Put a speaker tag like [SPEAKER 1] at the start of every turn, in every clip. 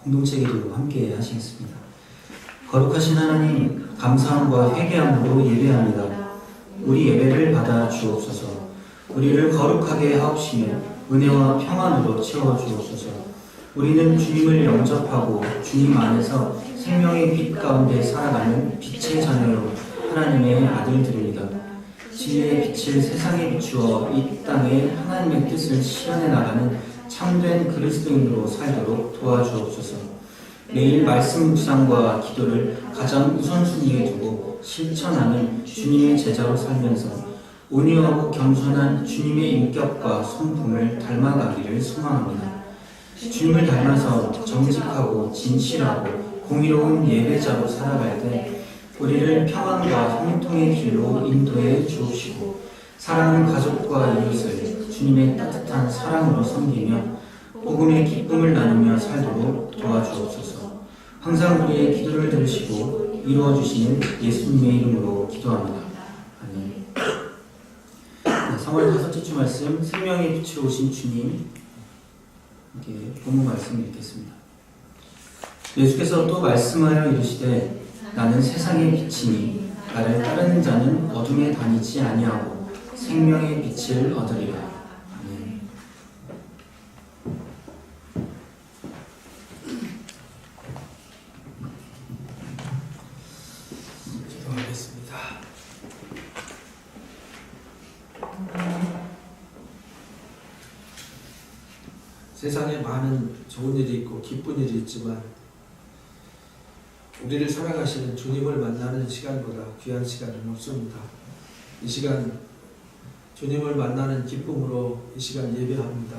[SPEAKER 1] 공동체 기도 함께 하시겠습니다. 거룩하신 하나님, 감사함과 회개함으로 예배합니다. 우리 예배를 받아 주옵소서. 우리를 거룩하게 하옵시며 은혜와 평안으로 채워 주옵소서. 우리는 주님을 영접하고 주님 안에서 생명의 빛 가운데 살아가는 빛의 자녀로 하나님의 아들들입니다. 진리의 빛을 세상에 비추어 이 땅에 하나님의 뜻을 실현해 나가는 참된 그리스도인으로 살도록 도와주옵소서. 매일 말씀 묵상과 기도를 가장 우선순위에 두고 실천하는 주님의 제자로 살면서 온유하고 겸손한 주님의 인격과 성품을 닮아가기를 소망합니다. 주님을 닮아서 정직하고 진실하고 공의로운 예배자로 살아갈 때 우리를 평안과 형통의 길로 인도해 주옵시고 사랑하는 가족과 이웃을 주님의 따뜻한 사랑으로 섬기며 복음의 기쁨을 나누며 살도록 도와주옵소서. 항상 우리의 기도를 들으시고 이루어주시는 예수님의 이름으로 기도합니다. 아멘. 3월 5째 주 말씀, 생명의 빛으로 오신 주님, 이렇게 본문 말씀 읽겠습니다. 예수께서 또 말씀하여 이르시되 나는 세상의 빛이니 나를 따르는 자는 어둠에 다니지 아니하고 생명의 빛을 얻으리라. 아멘.
[SPEAKER 2] 기도하겠습니다. 세상에 많은 좋은 일이 있고 기쁜 일이 있지만 우리를 사랑하시는 주님을 만나는 시간보다 귀한 시간은 없습니다. 이 시간 주님을 만나는 기쁨으로 이 시간 예배합니다.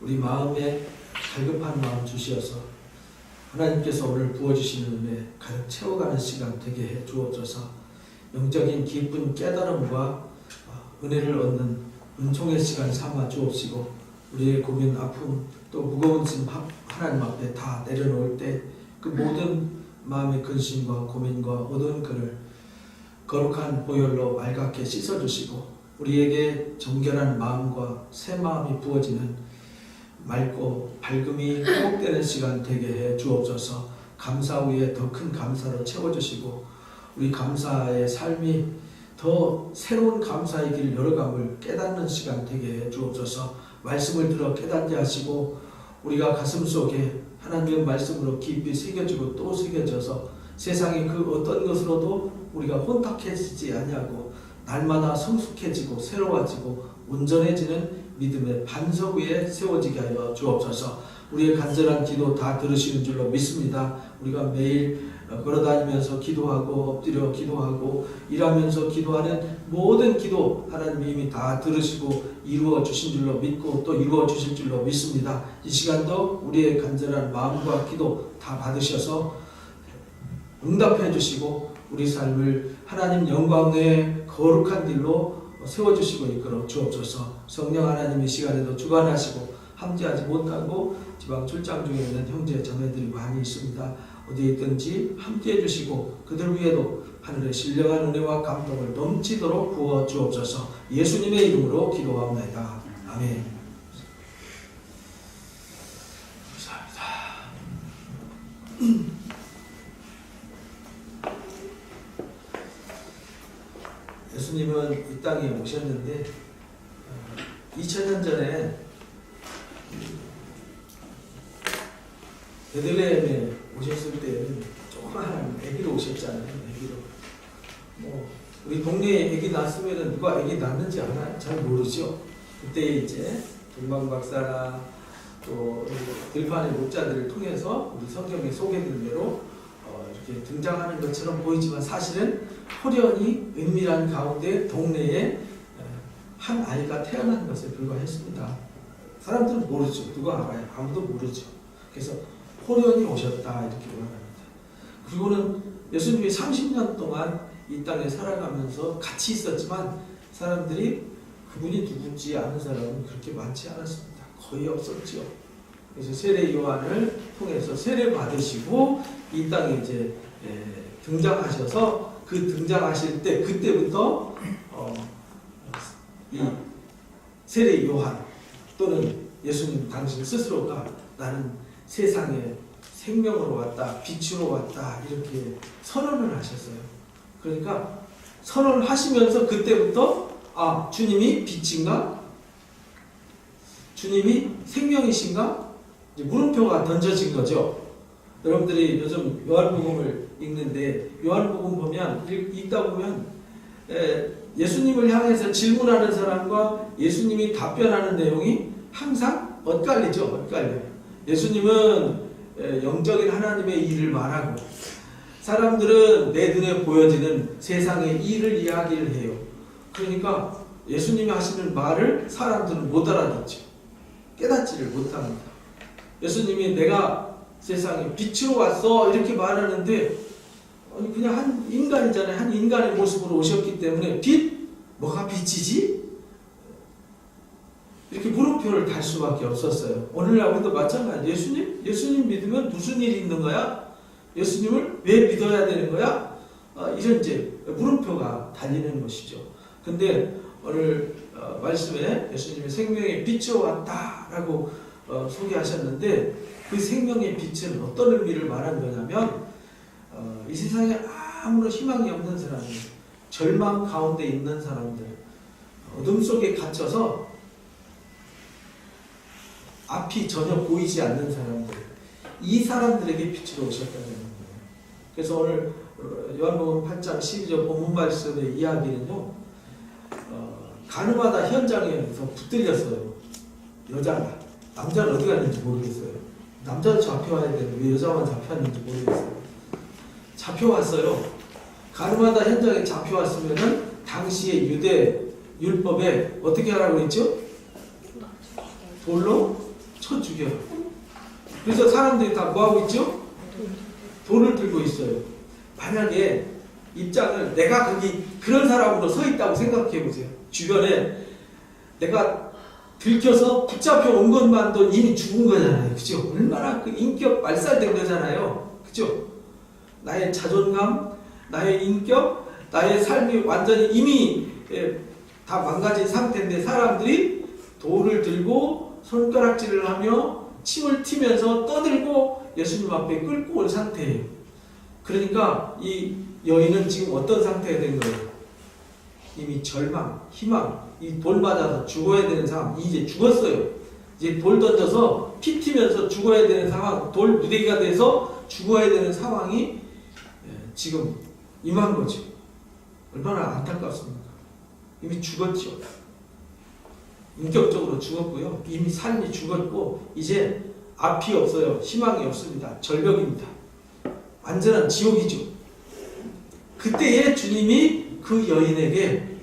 [SPEAKER 2] 우리 마음에 갈급한 마음 주시어서 하나님께서 오늘 부어주시는 은혜 가득 채워가는 시간 되게 해 주옵소서. 영적인 기쁜 깨달음과 은혜를 얻는 은총의 시간 삼아 주옵시고 우리의 고민, 아픔, 또 무거운 짐 하나님 앞에 다 내려놓을 때 그 모든 마음의 근심과 고민과 어두운 글을 거룩한 보혈로 맑게 씻어주시고 우리에게 정결한 마음과 새 마음이 부어지는 맑고 밝음이 회복되는 시간 되게 해 주옵소서. 감사 후에 더 큰 감사로 채워주시고 우리 감사의 삶이 더 새로운 감사의 길 열어감을 깨닫는 시간 되게 해 주옵소서. 말씀을 들어 깨닫게 하시고 우리가 가슴속에 하나님의 말씀으로 깊이 새겨지고 또 새겨져서 세상의 그 어떤 것으로도 우리가 혼탁해지지 아니하고 날마다 성숙해지고 새로워지고 온전해지는 믿음의 반석 위에 세워지게 하여 주옵소서. 우리의 간절한 기도 다 들으시는 줄로 믿습니다. 우리가 매일 걸어다니면서 기도하고 엎드려 기도하고 일하면서 기도하는 모든 기도 하나님이 이미 다 들으시고 이루어 주신 줄로 믿고 또 이루어 주실 줄로 믿습니다. 이 시간도 우리의 간절한 마음과 기도 다 받으셔서 응답해 주시고 우리 삶을 하나님 영광의 거룩한 길로 세워주시고 이끌어 주옵소서. 성령 하나님 이 시간에도 주관하시고 함께하지 못하고 지방 출장 중에 있는 형제 자매들이 많이 있습니다. 어디에 있든지 함께해 주시고 그들 위에도 하늘의 신령한 은혜와 감동을 넘치도록 부어 주옵소서. 예수님의 이름으로 기도합니다. 아멘. 감사합니다. 예수님은 이 땅에 오셨는데 2000년 전에 베들레헴에 오셨을 때는 조그마한 아기로 오셨잖아요. 아기로. 우리 동네에 아기 낳았으면 누가 아기 낳는지 아나요? 잘 모르죠. 그때 이제 동방 박사나 또 들판의 목자들을 통해서 우리 성경에 소개된 대로 이렇게 등장하는 것처럼 보이지만 사실은 호련히 은밀한 가운데 동네에 한 아이가 태어난 것에 불과했습니다. 사람들은 모르죠. 누가 알아요? 아무도 모르죠. 그래서 호련히 오셨다 이렇게 말합니다. 그리고는 예수님이 30년 동안 이 땅에 살아가면서 같이 있었지만 사람들이 그분이 누군지 아는 사람은 그렇게 많지 않았습니다. 거의 없었죠. 그래서 세례 요한을 통해서 세례 받으시고 이 땅에 이제 등장하셔서 그 등장하실 때 그때부터 이 세례 요한 또는 예수님 당신 스스로가 나는 세상에 생명으로 왔다, 빛으로 왔다 이렇게 선언을 하셨어요. 그러니까 선언을 하시면서 그때부터 주님이 빛인가? 주님이 생명이신가? 이제 물음표가 던져진 거죠. 여러분들이 요즘 요한복음을 읽는데 요한복음 보면 읽다 보면 예수님을 향해서 질문하는 사람과 예수님이 답변하는 내용이 항상 엇갈리죠. 엇갈려요. 예수님은 영적인 하나님의 일을 말하고 사람들은 내 눈에 보여지는 세상의 일을 이야기를 해요. 그러니까 예수님이 하시는 말을 사람들은 못 알아듣죠. 깨닫지를 못합니다. 예수님이 내가 세상에 빛으로 왔어 이렇게 말하는데 그냥 한 인간이잖아요. 한 인간의 모습으로 오셨기 때문에 빛? 뭐가 빛이지? 이렇게 물음표를 달 수밖에 없었어요. 오늘날 우리도 마찬가지. 예수님 믿으면 무슨 일이 있는 거야? 예수님을 왜 믿어야 되는 거야? 이런 이제 물음표가 달리는 것이죠. 근데 오늘 말씀에 예수님이 생명의 빛으로 왔다라고 소개하셨는데 그 생명의 빛은 어떤 의미를 말한 거냐면 이 세상에 아무런 희망이 없는 사람들, 절망 가운데 있는 사람들, 어둠 속에 갇혀서 앞이 전혀 보이지 않는 사람들, 이 사람들에게 빛으로 오셨다는 거예요. 그래서 오늘 요한복음 8장 12절 본문 말씀의 이야기는요, 가늠하다 현장에서 붙들렸어요. 여자가. 남자는 어디 갔는지 모르겠어요. 남자는 잡혀와야 되는데 왜 여자만 잡혀왔는지 모르겠어요. 잡혀왔어요. 가늠하다 현장에 잡혀왔으면은 당시의 유대 율법에 어떻게 하라고 했죠? 돌로 쳐 죽여라. 그래서 사람들이 다 뭐하고 있죠? 돌을 들고 있어요. 만약에 입장을 내가 거기 그런 사람으로 서 있다고 생각해 보세요. 주변에 내가 들켜서 붙잡혀 온 것만도 이미 죽은 거잖아요. 그죠? 얼마나 그 인격 말살된 거잖아요. 그죠? 나의 자존감, 나의 인격, 나의 삶이 완전히 이미 다 망가진 상태인데 사람들이 돌을 들고 손가락질을 하며 침을 튀면서 떠들고 예수님 앞에 끌고 온 상태예요. 그러니까 이 여인은 지금 어떤 상태가 된 거예요? 이미 절망, 희망, 이 돌 맞아서 죽어야 되는 상황, 이제 죽었어요. 이제 돌 던져서 피 튀면서 죽어야 되는 상황, 돌 무대기가 돼서 죽어야 되는 상황이 지금 임한 거죠. 얼마나 안타깝습니까? 이미 죽었죠. 인격적으로 죽었고요. 이미 삶이 죽었고 이제 앞이 없어요. 희망이 없습니다. 절벽입니다. 완전한 지옥이죠. 그때에 주님이 그 여인에게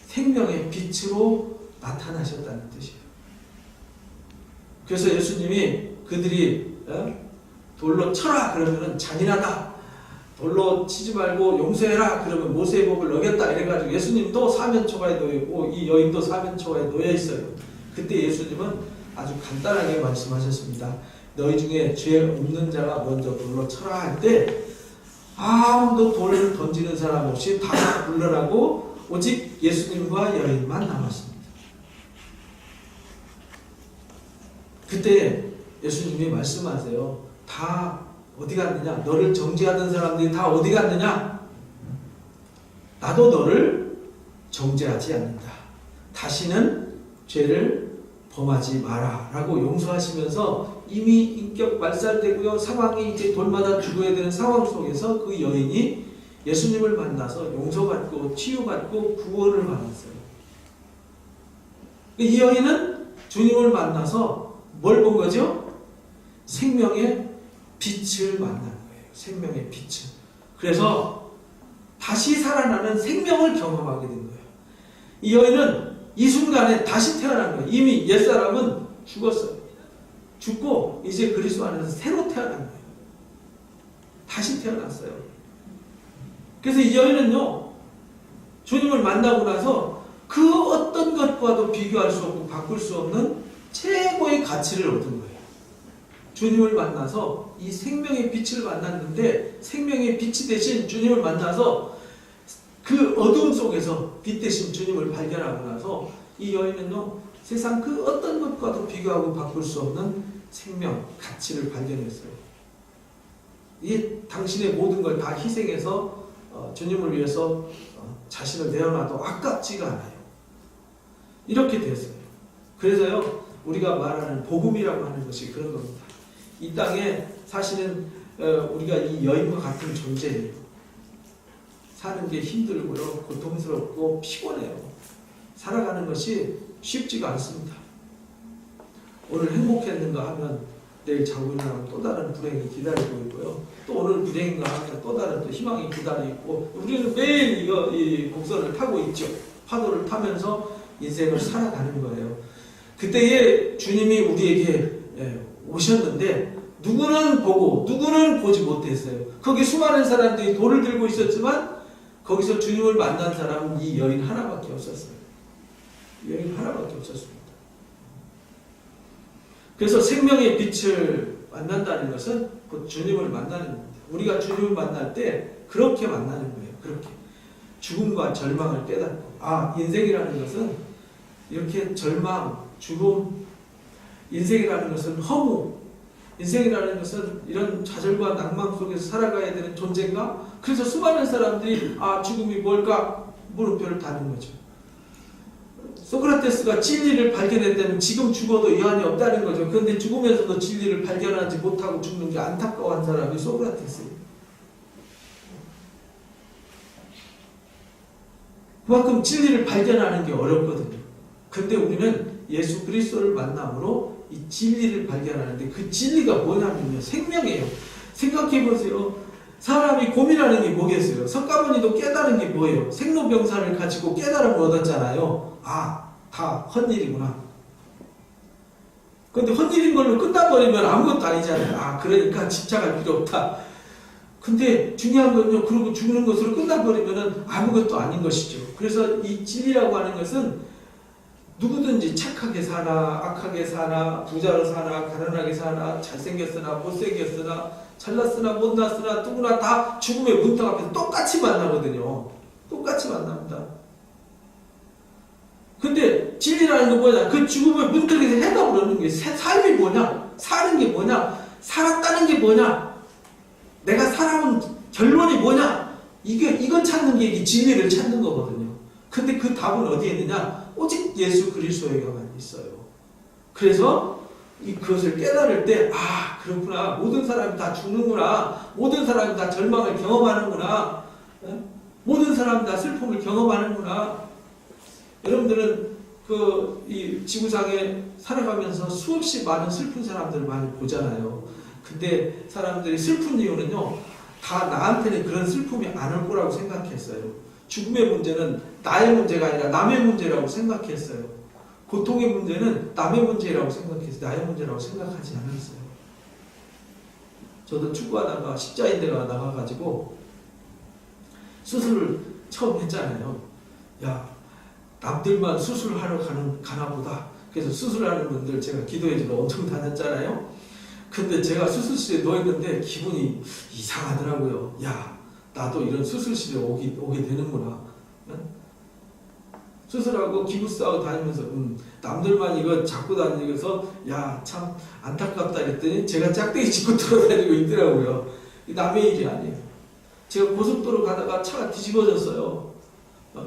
[SPEAKER 2] 생명의 빛으로 나타나셨다는 뜻이에요. 그래서 예수님이 그들이 돌로 쳐라 그러면은 잔인하다. 돌로 치지 말고 용서해라 그러면 모세의 법을 어겼다 이래가지고 예수님도 사면초가에 놓여있고 이 여인도 사면초가에 놓여있어요. 그때 예수님은 아주 간단하게 말씀하셨습니다. 너희 중에 죄 없는 자가 먼저 돌로 쳐라 할 때 아무도 돌을 던지는 사람 없이 다 물러나고 오직 예수님과 여인만 남았습니다. 그때 예수님이 말씀하세요. 다 어디 갔느냐? 너를 정죄하던 사람들이 다 어디 갔느냐? 나도 너를 정죄하지 않는다. 다시는 죄를 범하지 마라 라고 용서하시면서 이미 인격 말살되고요. 상황이 이제 돌마다 죽어야 되는 상황 속에서 그 여인이 예수님을 만나서 용서받고 치유받고 구원을 받았어요. 이 여인은 주님을 만나서 뭘 본 거죠? 생명의 빛을 만난 거예요. 생명의 빛을. 그래서 다시 살아나는 생명을 경험하게 된 거예요. 이 여인은 이 순간에 다시 태어난 거예요. 이미 옛사람은 죽었어요. 죽고 이제 그리스도 안에서 새로 태어난 거예요. 다시 태어났어요. 그래서 이 여인은요, 주님을 만나고 나서 그 어떤 것과도 비교할 수 없고 바꿀 수 없는 최고의 가치를 얻은 거예요. 주님을 만나서 이 생명의 빛을 만났는데 생명의 빛이 되신 주님을 만나서 그 어둠 속에서 빛 대신 주님을 발견하고 나서 이 여인은요, 세상 그 어떤 것과도 비교하고 바꿀 수 없는 생명, 가치를 발견했어요. 이 당신의 모든 걸 다 희생해서 주님을 위해서 자신을 내어놔도 아깝지가 않아요. 이렇게 됐어요. 그래서요, 우리가 말하는 복음이라고 하는 것이 그런 겁니다. 이 땅에 사실은 우리가 이 여인과 같은 존재예요. 사는 게 힘들고요, 고통스럽고 피곤해요. 살아가는 것이 쉽지가 않습니다. 오늘 행복했는가 하면 내일 자고 일어나면 또 다른 불행이 기다리고 있고요. 또 오늘 불행인가 하면 또 다른 또 희망이 기다리고 있고, 우리는 매일 이 곡선을 타고 있죠. 파도를 타면서 인생을 살아가는 거예요. 그때에 주님이 우리에게 오셨는데 누구는 보고 누구는 보지 못했어요. 거기 수많은 사람들이 돌을 들고 있었지만 거기서 주님을 만난 사람은 이 여인 하나밖에 없었어요. 여인 하나밖에 없었습니다. 그래서 생명의 빛을 만난다는 것은 곧 주님을 만나는 겁니다. 우리가 주님을 만날 때 그렇게 만나는 거예요. 그렇게 죽음과 절망을 깨닫고, 인생이라는 것은 이렇게 절망, 죽음, 인생이라는 것은 허무, 인생이라는 것은 이런 좌절과 낭만 속에서 살아가야 되는 존재인가? 그래서 수많은 사람들이 죽음이 뭘까? 물음표를 다는 거죠. 소크라테스가 진리를 발견했다면 지금 죽어도 여한이 없다는 거죠. 그런데 죽으면서도 진리를 발견하지 못하고 죽는 게 안타까운 사람이 소크라테스예요. 그만큼 진리를 발견하는 게 어렵거든요. 근데 우리는 예수 그리스도를 만남으로 이 진리를 발견하는데, 그 진리가 뭐냐면요, 생명이에요. 생각해 보세요. 사람이 고민하는 게 뭐겠어요? 석가모니도 깨달은 게 뭐예요? 생로병사를 가지고 깨달음을 얻었잖아요. 다 헛일이구나. 근데 헛일인 걸로 끝나버리면 아무것도 아니잖아요. 그러니까 집착할 필요 없다. 근데 중요한 건요, 그러고 죽는 것으로 끝나버리면 아무것도 아닌 것이죠. 그래서 이 진리라고 하는 것은 누구든지 착하게 사나 악하게 사나 부자로 사나 가난하게 사나 잘생겼으나 못생겼으나 잘났으나 못났으나 누구나 다 죽음의 문턱 앞에서 똑같이 만나거든요. 똑같이 만납니다. 근데 진리라는 건 뭐냐? 그 죽음의 문턱에서 해답을 얻는 게 삶이 뭐냐? 사는 게 뭐냐? 살았다는 게 뭐냐? 내가 살아온 결론이 뭐냐? 이건 찾는 게 이 진리를 찾는 거거든요. 근데 그 답은 어디에 있느냐? 오직 예수 그리스도에게만 있어요. 그래서 그것을 깨달을 때, 그렇구나. 모든 사람이 다 죽는구나. 모든 사람이 다 절망을 경험하는구나. 모든 사람이 다 슬픔을 경험하는구나. 여러분들은 이 지구상에 살아가면서 수없이 많은 슬픈 사람들을 많이 보잖아요. 근데 사람들이 슬픈 이유는요, 다 나한테는 그런 슬픔이 안 올 거라고 생각했어요. 죽음의 문제는 나의 문제가 아니라 남의 문제라고 생각했어요. 고통의 문제는 남의 문제라고 생각했어요. 나의 문제라고 생각하지 않았어요. 저도 축구하다가 십자인대가 나가가지고 수술을 처음 했잖아요. 남들만 수술하러 가나 보다. 그래서 수술하는 분들 제가 기도해주러 엄청 다녔잖아요. 근데 제가 수술실에 누워있는데 기분이 이상하더라고요. 나도 이런 수술실에 오게 되는구나. 수술하고 기부스하고 다니면서 남들만 이거 잡고 다니면서 참 안타깝다 했더니 제가 짝대기 짚고 돌아다니고 있더라고요. 남의 일이 아니에요. 제가 고속도로 가다가 차가 뒤집어졌어요.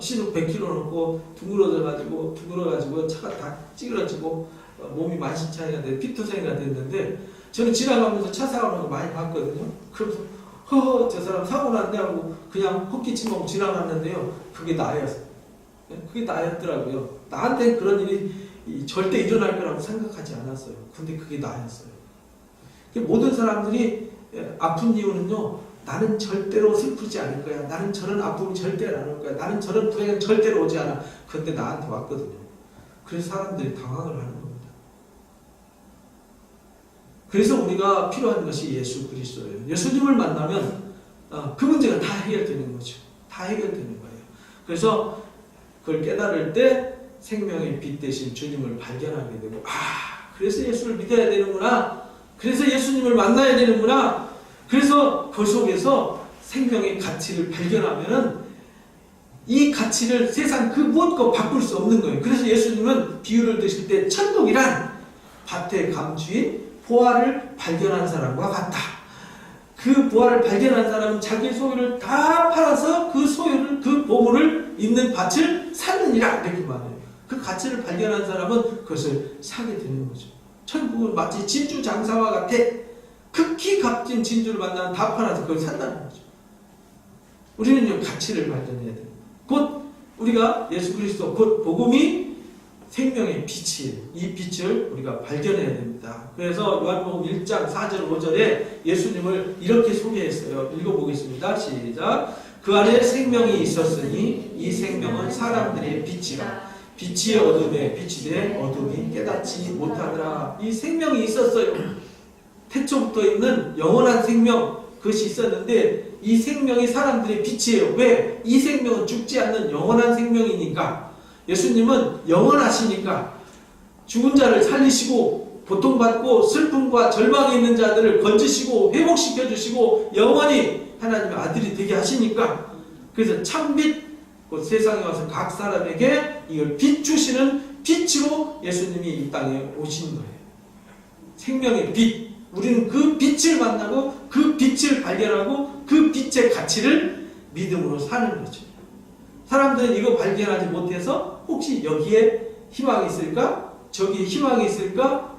[SPEAKER 2] 시속 100km 넘고 둥그러가지고 차가 다 찌그러지고 몸이 만신창이가 돼 피투성이가 됐는데, 저는 지나가면서 차 사고는 거 많이 봤거든요. 그래서 저 사람 사고 났네 하고 그냥 헛기침하고 지나갔는데요, 그게 나였어요. 그게 나였더라고요. 나한테 그런 일이 절대 일어날 거라고 생각하지 않았어요. 근데 그게 나였어요. 모든 사람들이 아픈 이유는요, 나는 절대로 슬프지 않을 거야. 나는 저런 아픔이 절대로 안 올 거야. 나는 저런 불행은 절대로 오지 않아. 그런데 나한테 왔거든요. 그래서 사람들이 당황을 하는 겁니다. 그래서 우리가 필요한 것이 예수 그리스도예요. 예수님을 만나면 그 문제가 다 해결되는 거죠. 다 해결되는 거예요. 그래서 그걸 깨달을 때 생명의 빛 대신 주님을 발견하게 되고, 그래서 예수를 믿어야 되는구나. 그래서 예수님을 만나야 되는구나. 그래서 그 속에서 생명의 가치를 발견하면은 이 가치를 세상 그 무엇과 바꿀 수 없는 거예요. 그래서 예수님은 비유를 드실 때 천국이란 밭에 감추인 보화를 발견한 사람과 같다. 그 보화를 발견한 사람은 자기 소유를 다 팔아서 그 소유를, 그 보물을 있는 밭을 사느니라 이렇게 말해요. 그 가치를 발견한 사람은 그것을 사게 되는 거죠. 천국은 마치 진주 장사와 같아. 극히 값진 진주를 만나면 다 팔아서 그걸 산다는 거죠. 우리는 이 가치를 발견해야 돼요. 곧 우리가 예수 그리스도, 곧 복음이 생명의 빛이에요. 이 빛을 우리가 발견해야 됩니다. 그래서 요한복음 1장 4절 5절에 예수님을 이렇게 소개했어요. 읽어보겠습니다. 시작. 그 안에 생명이 있었으니 이 생명은 사람들의 빛이라. 빛이 어둠에 빛이되 어둠이 깨닫지 못하더라. 이 생명이 있었어요. 태초부터 있는 영원한 생명, 그것이 있었는데 이 생명이 사람들의 빛이에요. 왜? 이 생명은 죽지 않는 영원한 생명이니까. 예수님은 영원하시니까 죽은 자를 살리시고 고통받고 슬픔과 절망에 있는 자들을 건지시고 회복시켜 주시고 영원히 하나님의 아들이 되게 하시니까, 그래서 참빛, 곧 세상에 와서 각 사람에게 이걸 비추시는 빛으로 예수님이 이 땅에 오신 거예요. 생명의 빛. 우리는 그 빛을 만나고 그 빛을 발견하고 그 빛의 가치를 믿음으로 사는 거죠. 사람들은 이거 발견하지 못해서 혹시 여기에 희망이 있을까? 저기에 희망이 있을까?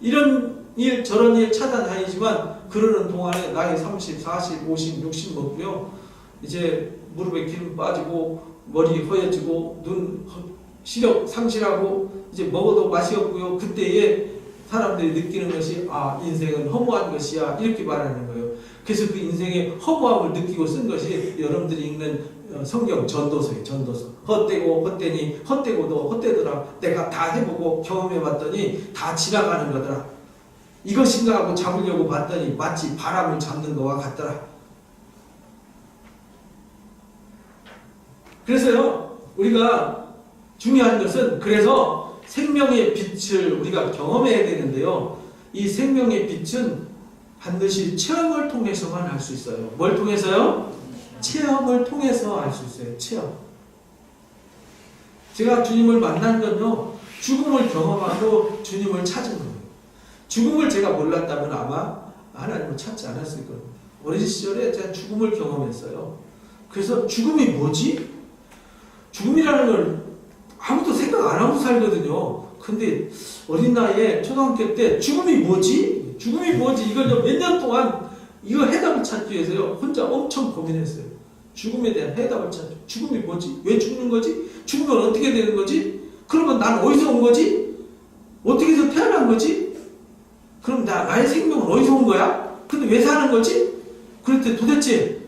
[SPEAKER 2] 이런 일 저런 일 찾아다니지만 그러는 동안에 나이 30, 40, 50, 60 먹고요. 이제 무릎에 기름 빠지고 머리 허해지고 눈 시력 상실하고 이제 먹어도 맛이 없고요. 그때에 사람들이 느끼는 것이 인생은 허무한 것이야 이렇게 말하는 거예요. 그래서 그 인생의 허무함을 느끼고 쓴 것이 여러분들이 읽는 성경 전도서예요. 전도서. 헛되고 헛되니 헛되고도 헛되더라. 내가 다 해보고 경험해봤더니 다 지나가는 거더라. 이것인가 하고 잡으려고 봤더니 마치 바람을 잡는 것과 같더라. 그래서요, 우리가 중요한 것은, 그래서 생명의 빛을 우리가 경험해야 되는데요. 이 생명의 빛은 반드시 체험을 통해서만 알 수 있어요. 뭘 통해서요? 체험을 통해서 알 수 있어요. 체험. 제가 주님을 만난 건요, 죽음을 경험하고 주님을 찾은 거예요. 죽음을 제가 몰랐다면 아마 하나님을 찾지 않았을 겁니다. 어린 시절에 제가 죽음을 경험했어요. 그래서 죽음이 뭐지? 죽음이라는 걸 아무도 생각 안 하고 살거든요. 근데 어린 나이에 초등학교 때 죽음이 뭐지? 죽음이 뭐지? 이걸 몇 년 동안 이거 해답을 찾기 위해서요, 혼자 엄청 고민했어요. 죽음에 대한 해답을 찾죠. 죽음이 뭐지? 왜 죽는 거지? 죽으면 어떻게 되는 거지? 그러면 난 어디서 온 거지? 어떻게 해서 태어난 거지? 그럼 나의 생명은 어디서 온 거야? 근데 왜 사는 거지? 그랬더니 도대체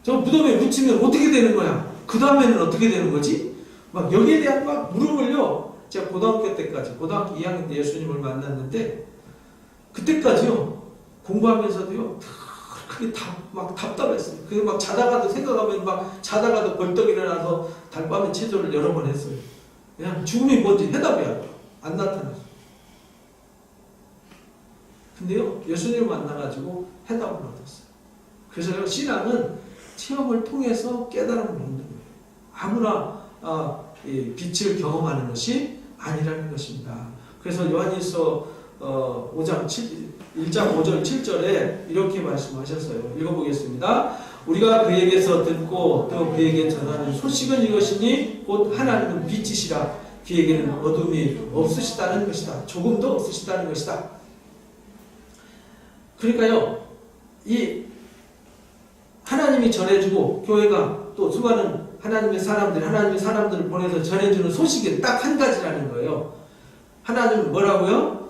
[SPEAKER 2] 저 무덤에 묻히면 어떻게 되는 거야? 그 다음에는 어떻게 되는 거지? 막 여기에 대한 막 물음을요, 제가 고등학교 때까지, 고등학교 2학년 때 예수님을 만났는데, 그때까지요, 공부하면서도요, 그게 막 답답했어요. 그게 막 자다가도 생각하면 막 자다가도 벌떡 일어나서 달밤에 체조를 여러 번 했어요. 그냥 죽음이 뭔지 해답이 안 나타났어요. 근데요, 예수님을 만나가지고 해답을 얻었어요. 그래서요, 신앙은 체험을 통해서 깨달음을 얻는 거예요. 아무나 빛을 경험하는 것이 아니라는 것입니다. 그래서 요한일서 1장 5절 7절에 이렇게 말씀하셨어요. 읽어보겠습니다. 우리가 그에게서 듣고 또 그에게 전하는 소식은 이것이니 곧 하나님은 빛이시라. 그에게는 어둠이 없으시다는 것이다. 조금도 없으시다는 것이다. 그러니까요, 이 하나님이 전해주고 교회가 또 수많은 하나님의 사람들을 보내서 전해주는 소식이 딱 한 가지라는 거예요. 하나님은 뭐라고요?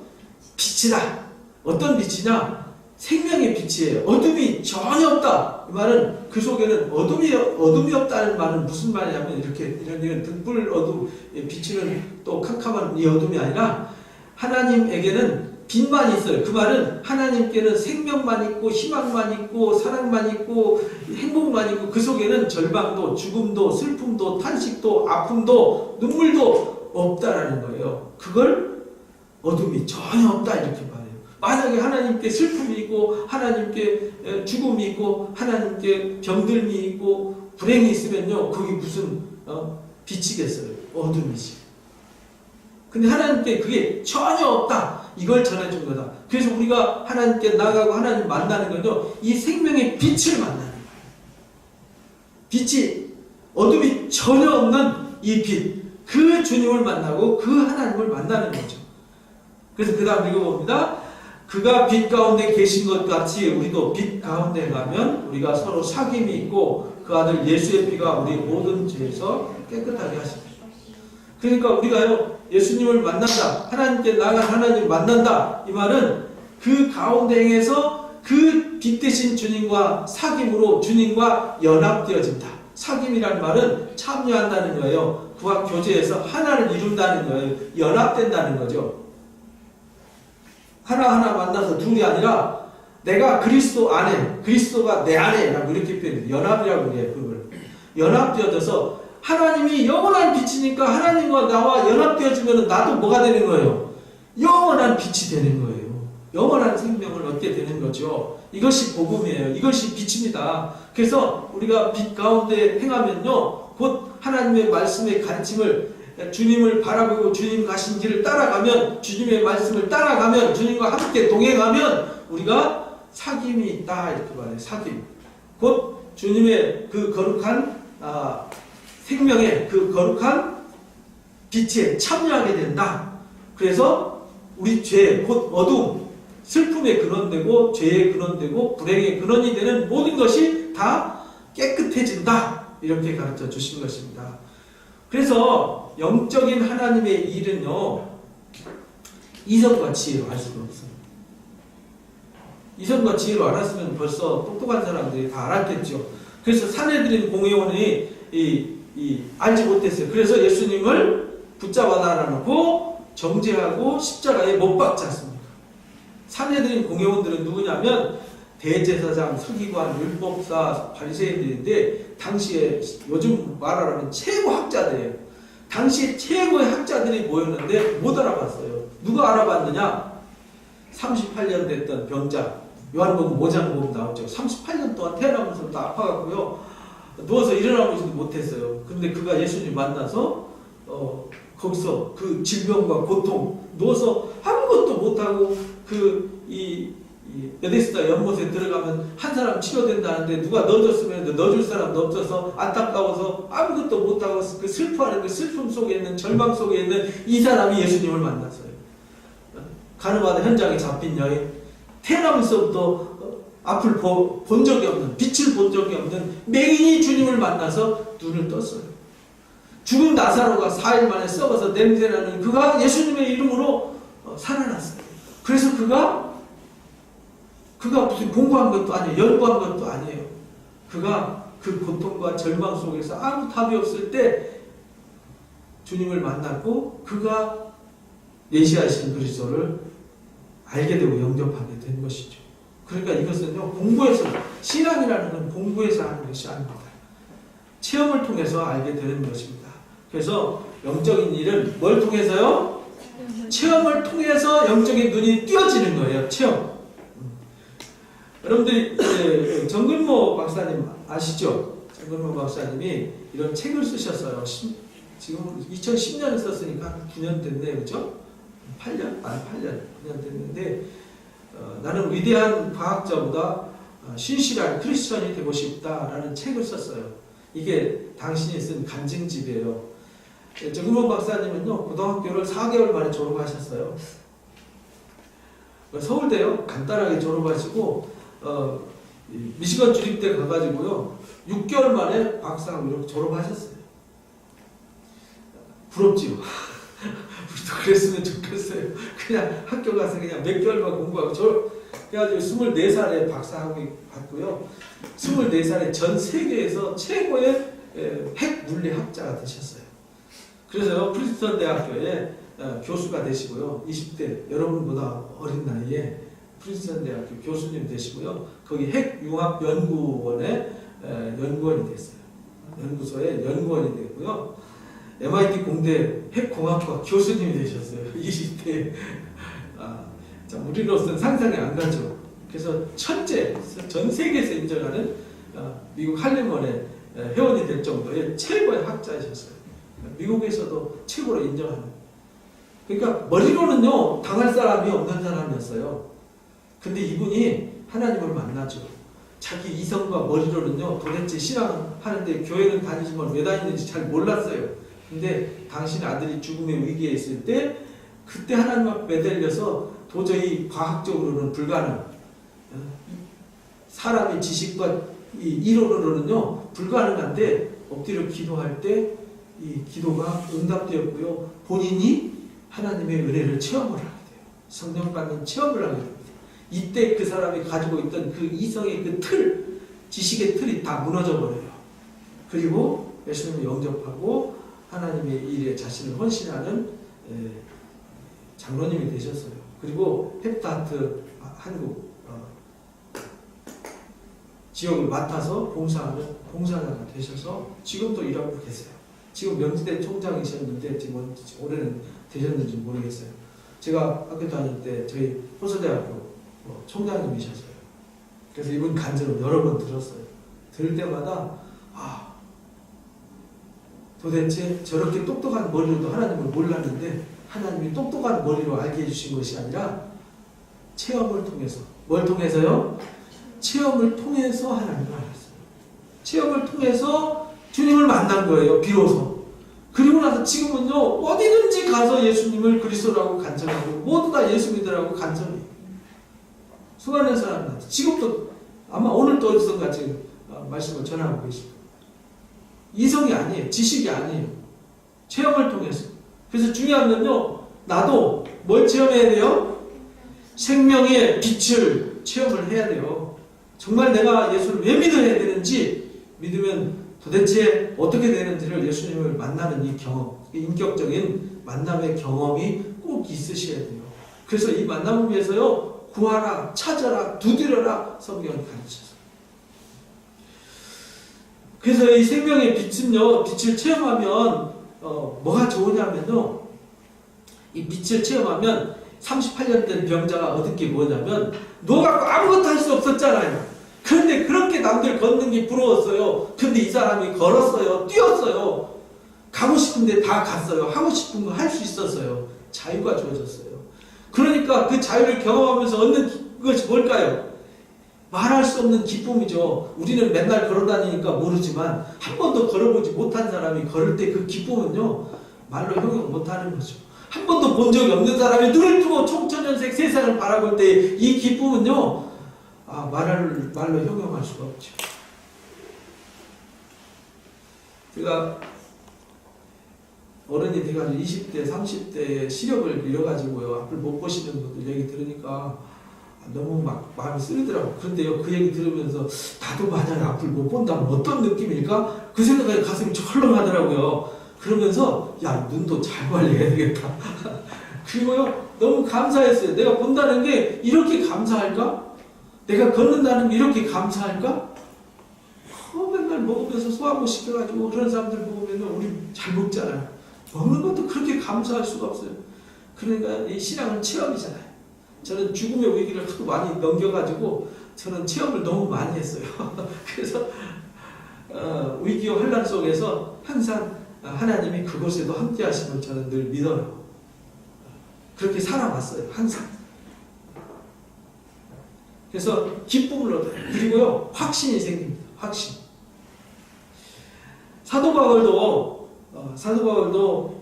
[SPEAKER 2] 빛이다. 어떤 빛이냐? 생명의 빛이에요. 어둠이 전혀 없다. 이 말은 그 속에는 어둠이 없다는 말은 무슨 말이냐면 이런 등불 어둠, 비치는 또 캄캄한 이 어둠이 아니라 하나님에게는 빛만 있어요. 그 말은 하나님께는 생명만 있고 희망만 있고 사랑만 있고 행복만 있고 그 속에는 절망도 죽음도 슬픔도 탄식도 아픔도 눈물도 없다라는 거예요. 그걸 어둠이 전혀 없다 이렇게 말해요. 만약에 하나님께 슬픔이 있고 하나님께 죽음이 있고 하나님께 병들미 있고 불행이 있으면요, 거기 무슨 빛이겠어요? 어둠이지. 근데 하나님께 그게 전혀 없다. 이걸 전해준 거다. 그래서 우리가 하나님께 나가고 하나님 만나는 건요, 이 생명의 빛을 만나는 거예요. 빛이, 어둠이 전혀 없는 이 빛, 그 주님을 만나고 그 하나님을 만나는 거죠. 그래서 그 다음 읽어봅니다. 그가 빛 가운데 계신 것 같이 우리도 빛 가운데 가면 우리가 서로 사귐이 있고 그 아들 예수의 피가 우리 모든 죄에서 깨끗하게 하십니다. 그러니까 우리가요, 예수님을 만난다, 하나님께 나아간 하나님을 만난다, 이 말은 그 가운데 행해서 그 빛 대신 주님과 사귐으로 주님과 연합되어진다. 사귐이란 말은 참여한다는 거예요. 그와 교제해서 하나를 이룬다는 거예요. 연합된다는 거죠. 하나하나 만나서 둘이 아니라 내가 그리스도 안에, 그리스도가 내 안에 라고 이렇게 표현해요. 연합이라고 해요. 그걸 연합되어져서 하나님이 영원한 빛이니까 하나님과 나와 연합되어지면 나도 뭐가 되는 거예요? 영원한 빛이 되는 거예요. 영원한 생명을 얻게 되는 거죠. 이것이 복음이에요. 이것이 빛입니다. 그래서 우리가 빛 가운데 행하면요, 곧 하나님의 말씀의 가르침을, 주님을 바라보고 주님 가신 길을 따라가면, 주님의 말씀을 따라가면, 주님과 함께 동행하면 우리가 사귐이 있다, 이렇게 말해요. 사귐. 곧 주님의 그 거룩한 생명의 그 거룩한 빛에 참여하게 된다. 그래서 우리 죄, 곧 어둠, 슬픔의 근원되고 죄의 근원되고 불행의 근원이 되는 모든 것이 다 깨끗해진다. 이렇게 가르쳐 주신 것입니다. 그래서 영적인 하나님의 일은요, 이성과 지혜로 알 수가 없어요. 이성과 지혜로 알았으면 벌써 똑똑한 사람들이 다 알았겠죠. 그래서 사내들인 공회원이 알지 못했어요. 그래서 예수님을 붙잡아 달아놓고 정죄하고 십자가에 못 박지 않습니까? 사내들인 공회원들은 누구냐면 대제사장, 서기관, 율법사, 바리새인들인데 당시에 요즘 말하라면 최고 학자들이에요. 당시 최고의 학자들이 모였는데 못 알아봤어요. 누가 알아봤느냐? 38년 됐던 병자, 요한복음 5장 보면 나오죠. 38년 동안 태어나면서부터 아파갖고요, 누워서 일어나보지도 못했어요. 근데 그가 예수님 만나서 거기서 그 질병과 고통, 누워서 아무것도 못하고 베데스다 연못에 들어가면 한 사람 치료된다는데 누가 넣어줬으면 넣어줄 사람도 없어서 안타까워서 아무것도 못하고 그 슬퍼하는 그 슬픔 속에 있는, 절망 속에 있는 이 사람이 예수님을 만났어요. 가늠하는 현장에 잡힌 여인, 태어나면서부터 앞을 본 적이 없는, 빛을 본 적이 없는 맹인이 주님을 만나서 눈을 떴어요. 죽은 나사로가 4일 만에 썩어서 냄새나는 그가 예수님의 이름으로 살아났어요. 그래서 그가 무슨 공부한 것도 아니에요. 연구한 것도 아니에요. 그가 그 고통과 절망 속에서 아무 답이 없을 때 주님을 만났고 그가 메시아이신 그리스도를 알게 되고 영접하게 된 것이죠. 그러니까 이것은요, 공부해서, 신앙이라는 건 공부해서 하는 것이 아닙니다. 체험을 통해서 알게 되는 것입니다. 그래서 영적인 일은 뭘 통해서요? 체험을 통해서 영적인 눈이 띄어지는 거예요. 체험. 여러분들이 정근모 박사님 아시죠? 정근모 박사님이 이런 책을 쓰셨어요. 지금 2010년에 썼으니까 한 9년 됐네요. 그죠? 8년? 9년 됐는데, 나는 위대한 과학자보다 신실한 크리스천이 되고 싶다라는 책을 썼어요. 이게 당신이 쓴 간증집이에요. 정근모 박사님은요, 고등학교를 4개월 만에 졸업하셨어요. 서울대요. 간단하게 졸업하시고 미시건 주립대 가가지고요, 6개월 만에 박사학위로 졸업하셨어요. 부럽지요? 우리도 그랬으면 좋겠어요. 그냥 학교 가서 그냥 몇 개월만 공부하고 그래가지고 24살에 박사학위 받고요, 24살에 전 세계에서 최고의 핵 물리학자가 되셨어요. 그래서 프린스턴 대학교에 교수가 되시고요, 20대 여러분보다 어린 나이에 프린스턴 대학교 교수님 되시고요, 거기 핵융합연구원의 연구원이 됐어요. 연구소의 연구원이 되고요, MIT 공대 핵공학과 교수님이 되셨어요. 20대. 참 우리로서는 상상이 안 가죠. 그래서 천재, 전 세계에서 인정하는 미국 할렘원의 회원이 될 정도의 최고의 학자이셨어요. 미국에서도 최고로 인정하는. 그러니까 머리로는요 당할 사람이 없는 사람이었어요. 근데 이분이 하나님을 만나죠. 자기 이성과 머리로는요 도대체 신앙하는데 교회는 다니지만 왜 다니는지 잘 몰랐어요. 근데 당신 아들이 죽음의 위기에 있을 때 그때 하나님 앞에 매달려서 도저히 과학적으로는 불가능, 사람의 지식과 이 이론으로는요 불가능한데 엎드려 기도할 때 이 기도가 응답되었고요. 본인이 하나님의 은혜를 체험을 하게 돼요. 성령 받는 체험을 하게 됩니다. 이때 그 사람이 가지고 있던 그 이성의 그 틀, 지식의 틀이 다 무너져 버려요. 그리고 예수님을 영접하고 하나님의 일에 자신을 헌신하는 장로님이 되셨어요. 그리고 헵타트 한국 지역을 맡아서 봉사하는 봉사자가 되셔서 지금도 일하고 계세요. 지금 명지대 총장이셨는데 지금 올해는 되셨는지 모르겠어요. 제가 학교 다닐 때 저희 호서대학교 총장님이셨어요. 그래서 이분 간증을 여러 번 들었어요. 들을 때마다 도대체 저렇게 똑똑한 머리로도 하나님을 몰랐는데 하나님이 똑똑한 머리로 알게 해주신 것이 아니라 체험을 통해서. 뭘 통해서요? 체험을 통해서 하나님을 알았어요. 체험을 통해서 주님을 만난 거예요. 비로소. 그리고 나서 지금은요 어디든지 가서 예수님을 그리스도라고 간청하고 모두 다 예수 믿으라고 간청해요. 수많은 사람들한테 지금도 아마 오늘도 어디선가 지금 말씀을 전하고 계십니다. 이성이 아니에요. 지식이 아니에요. 체험을 통해서. 그래서 중요한 건요 나도 뭘 체험해야 돼요? 생명의 빛을 체험을 해야 돼요. 정말 내가 예수를 왜 믿어야 되는지, 믿으면 도대체 어떻게 되는지를 예수님을 만나는 이 경험, 인격적인 만남의 경험이 꼭 있으셔야 돼요. 그래서 이 만남을 위해서요 구하라, 찾아라, 두드려라 성경을 가르쳤어요. 그래서 이 생명의 빛은요, 빛을 체험하면 뭐가 좋으냐면요, 이 빛을 체험하면 38년 된 병자가 얻은 게 뭐냐면 누워갖고 아무것도 할 수 없었잖아요. 그런데 그렇게 남들 걷는 게 부러웠어요. 근데 이 사람이 걸었어요. 뛰었어요. 가고 싶은데 다 갔어요. 하고 싶은 거 할 수 있었어요. 자유가 주어졌어요. 그러니까 그 자유를 경험하면서 얻는 것이 뭘까요? 말할 수 없는 기쁨이죠. 우리는 맨날 걸어다니니까 모르지만 한 번도 걸어보지 못한 사람이 걸을 때 그 기쁨은요 말로 형용 못하는 거죠. 한 번도 본 적이 없는 사람이 눈을 뜨고 총천연색 세상을 바라볼 때 이 기쁨은요 말로 형용할 수가 없죠. 제가 어른이 돼가지고 20대, 30대에 시력을 잃어가지고요 앞을 못 보시는 분들 얘기 들으니까 너무 막 마음이 쓰리더라고요. 그런데요 그 얘기 들으면서 나도 만약에 앞을 못 본다면 어떤 느낌일까? 그 생각에 가슴이 철렁하더라고요. 그러면서 야 눈도 잘 관리해야 되겠다. 그리고요 너무 감사했어요. 내가 본다는 게 이렇게 감사할까? 내가 걷는다는 게 이렇게 감사할까? 맨날 먹으면서 소화고 시켜가지고 그런 사람들 보면 우리 잘 먹잖아요. 먹는 것도 그렇게 감사할 수가 없어요. 그러니까 이 신앙은 체험이잖아요. 저는 죽음의 위기를 하도 많이 넘겨가지고 저는 체험을 너무 많이 했어요. 그래서 위기와 환난 속에서 항상 하나님이 그곳에도 함께 하심을 저는 늘 믿어요. 그렇게 살아왔어요. 항상. 그래서 기쁨을 얻어요. 그리고요 확신이 생깁니다. 확신. 사도 바울도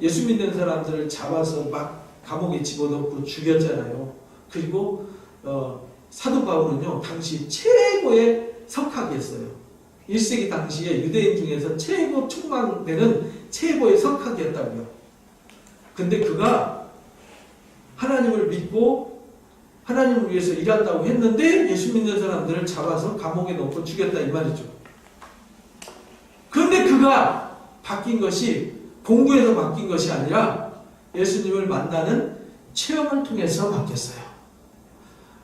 [SPEAKER 2] 예수 믿는 사람들을 잡아서 막 감옥에 집어넣고 죽였잖아요. 그리고 사도 바울은요 당시 최고의 석학이었어요. 1세기 당시에 유대인 중에서 최고 총망되는 최고의 석학이었다고요. 근데 그가 하나님을 믿고 하나님을 위해서 일한다고 했는데 예수 믿는 사람들을 잡아서 감옥에 넣고 죽였다 이 말이죠. 그런데 그가 바뀐 것이 공부에서 바뀐 것이 아니라 예수님을 만나는 체험을 통해서 바뀌었어요.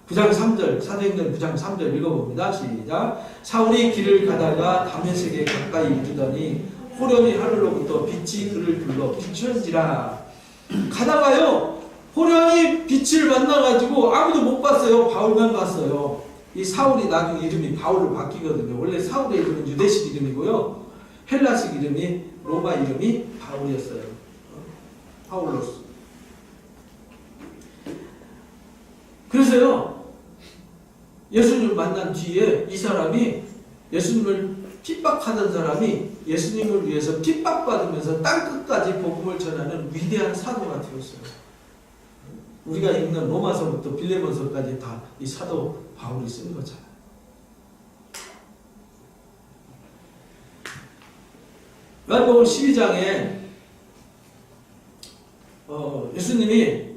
[SPEAKER 2] 9장 3절, 사도행전 9장 3절 읽어봅니다. 시작. 사울이 길을 가다가 다메섹에 가까이 이르더니 호련히 하늘로부터 빛이 그를 불러 비추었지라. 가다가요 호련히 빛을 만나가지고 아무도 못 봤어요. 바울만 봤어요. 이 사울이 나중에 이름이 바울로 바뀌거든요. 원래 사울의 이름은 유대식 이름이고요. 헬라식 이름이 로마 이름이 바울이었어요. 파울로스. 그래서요, 예수님을 만난 뒤에 이 사람이 예수님을 핍박하던 사람이 예수님을 위해서 핍박받으면서 땅끝까지 복음을 전하는 위대한 사도가 되었어요. 우리가 읽는 로마서부터 빌레몬서까지 다 이 사도 바울이 쓴 거잖아요. 요한복음 12장에 예수님이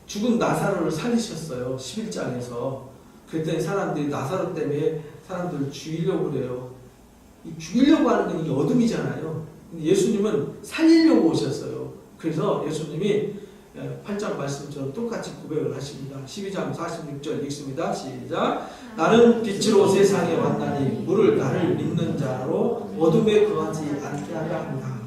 [SPEAKER 2] 죽은 나사로를 살리셨어요. 11장에서. 그랬더니 사람들이 나사로 때문에 사람들을 죽이려고 그래요. 죽이려고 하는 건 이게 어둠이잖아요. 근데 예수님은 살리려고 오셨어요. 그래서 예수님이 8장 말씀처럼 똑같이 고백을 하십니다. 12장 46절 읽습니다. 시작. 나는 빛으로 세상에 왔나니 물을 나를 믿는 자로 어둠에 거하지 않게 하려 합니다.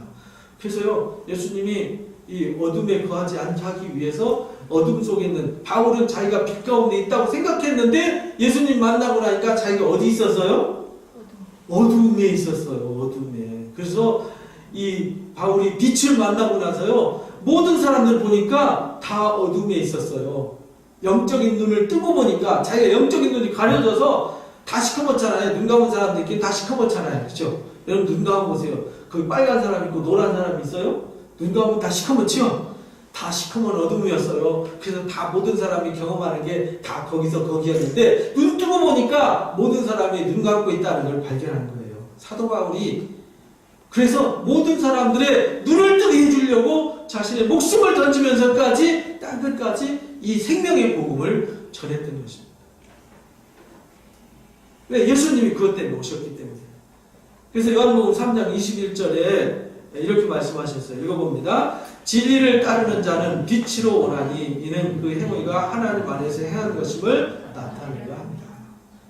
[SPEAKER 2] 그래서요, 예수님이 이 어둠에 거하지 않게 하기 위해서 어둠 속에 있는 바울은 자기가 빛 가운데 있다고 생각했는데 예수님 만나고 나니까 자기가 어디 있었어요? 어둠에 있었어요. 어둠에. 그래서 이 바울이 빛을 만나고 나서요, 모든 사람들 보니까 다 어둠에 있었어요. 영적인 눈을 뜨고 보니까 자기가 영적인 눈이 가려져서 다 시커멓잖아요. 눈 감은 사람들끼리 다 시커멓잖아요. 그렇죠? 여러분 눈 감아보세요. 거기 빨간 사람 있고 노란 사람 있어요? 눈 감으면 다 시커멓죠? 다 시커먼 어둠이었어요. 그래서 다 모든 사람이 경험하는 게 다 거기서 거기였는데 눈 뜨고 보니까 모든 사람이 눈 감고 있다는 걸 발견한 거예요. 사도 바울이 그래서 모든 사람들의 눈을 뜨게 해주려고 자신의 목숨을 던지면서까지 땅끝까지 이 생명의 복음을 전했던 것입니다. 왜? 예수님이 그것 때문에 오셨기 때문에. 그래서 요한복음 3장 21절에 이렇게 말씀하셨어요. 읽어봅니다. 진리를 따르는 자는 빛으로 오나니 이는 그 행위가 하나님 안에서 행하는 것임을 나타내려 합니다.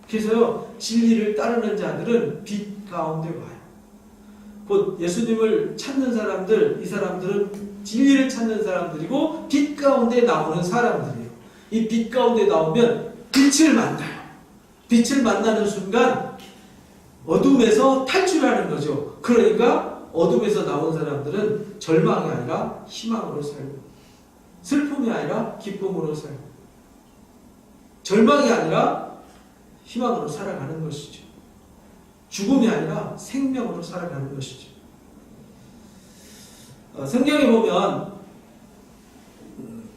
[SPEAKER 2] 그래서요, 진리를 따르는 자들은 빛 가운데 와요. 곧 예수님을 찾는 사람들, 이 사람들은 진리를 찾는 사람들이고 빛 가운데 나오는 사람들이에요. 이 빛 가운데 나오면 빛을 만나요. 빛을 만나는 순간 어둠에서 탈출하는 거죠. 그러니까 어둠에서 나온 사람들은 절망이 아니라 희망으로 살고, 슬픔이 아니라 기쁨으로 살고, 절망이 아니라 희망으로 살아가는 것이죠. 죽음이 아니라 생명으로 살아가는 것이죠. 성경에 보면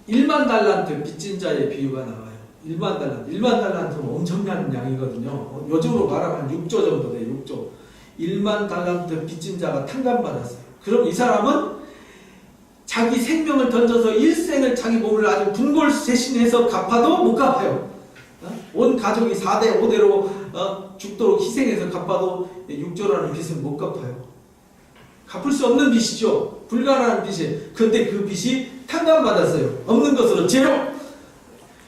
[SPEAKER 2] 1만 달란트 빚진 자의 비유가 나와요. 1만 달란트. 1만 달란트는 엄청난 양이거든요. 요즘으로 말하면 6조 정도 돼요. 6조. 1만 달란트 빚진 자가 탕감받았어요. 그럼 이 사람은 자기 생명을 던져서 일생을 자기 몸을 아주 분골쇄신해서 갚아도 못 갚아요. 온 가족이 4대 5대로 죽도록 희생해서 갚아도 6조라는 빚은 못 갚아요. 갚을 수 없는 빚이죠. 불가능한 빚이. 그런데 그 빚이 탕감받았어요. 없는 것으로 제로.